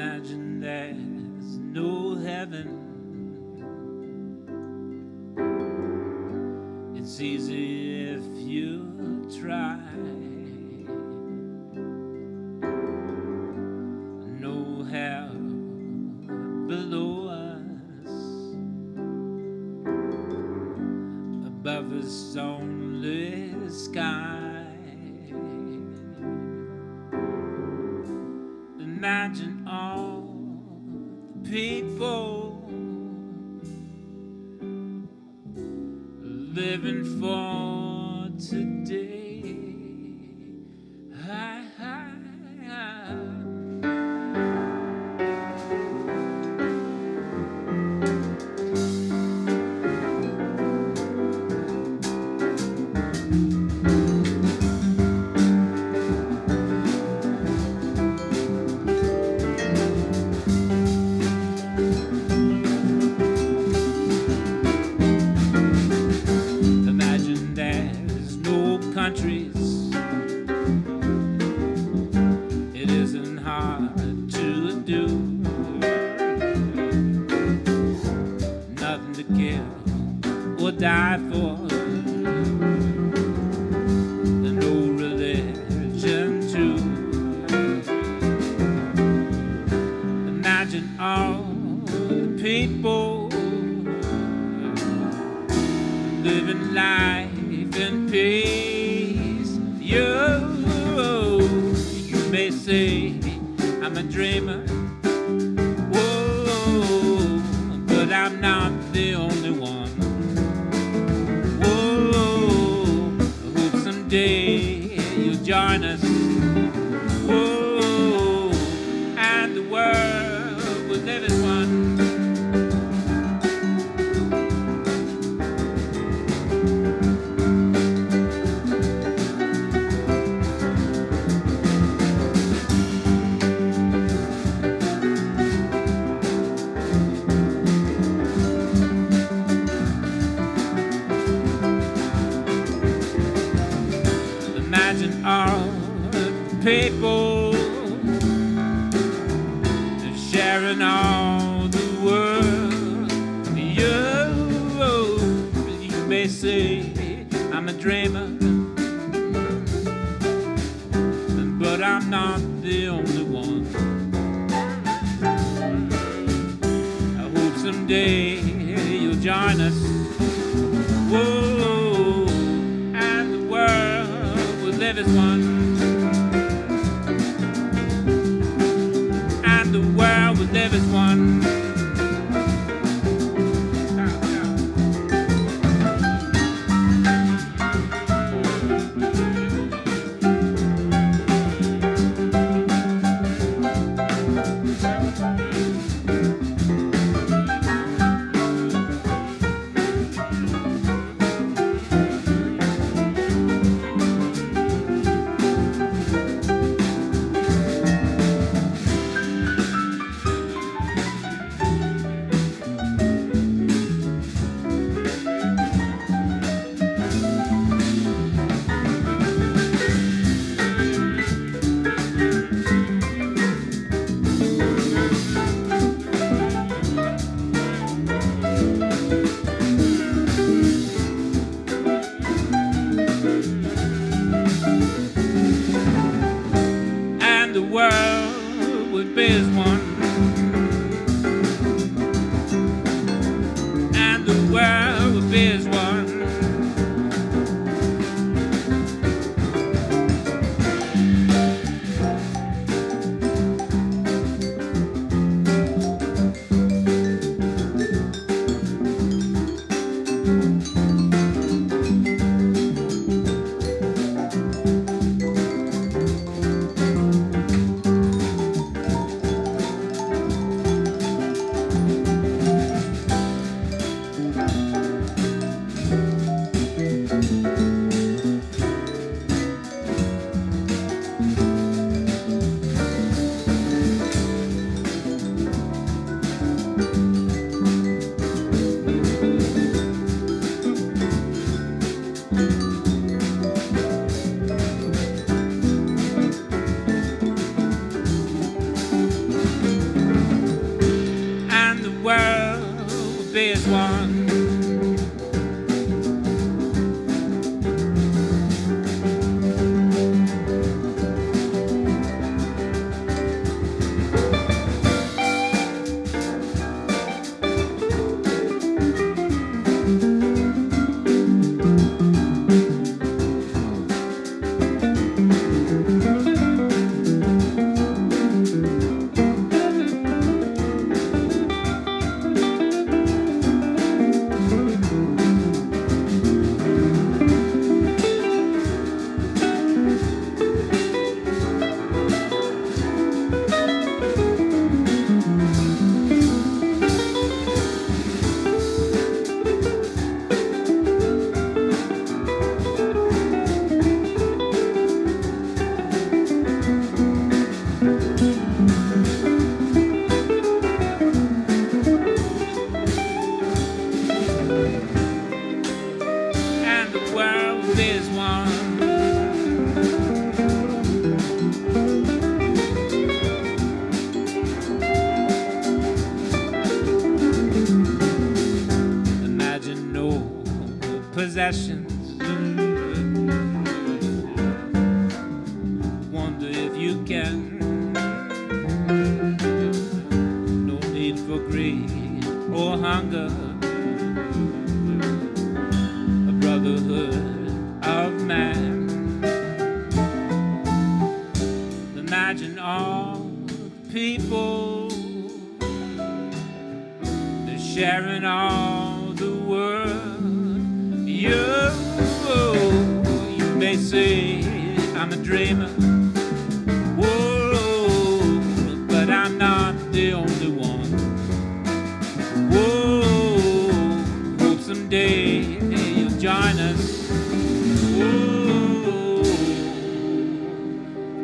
Imagine there's no heaven. It's easy if you try. No hell below us, above us only sky. Imagine all the people living for today. Hi, hi, hi. Countries, it isn't hard to do. Nothing to kill or die for, and no religion too. Imagine all the people living life in peace. You may say I'm a dreamer, whoa, but I'm not the only one. Whoa, I hope someday you'll join us. Whoa, and the world will live as one. All the people sharing all the world. You may say I'm a dreamer, but I'm not the only one. I hope someday you'll join us. Whoa, and the world will live as one, and the world will live as one. and the world is one. Imagine no possessions. Wonder if you can. No need for greed or hunger. A brotherhood of man. Imagine all people sharing all the world. You may say I'm a dreamer, whoa, but I'm not the only one. Whoa, hope someday you'll join us. Whoa,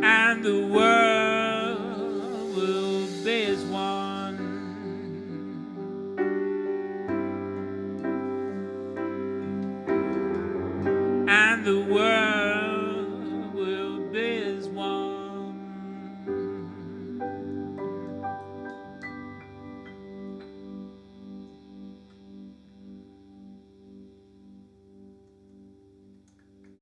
and the world will be as one. And the world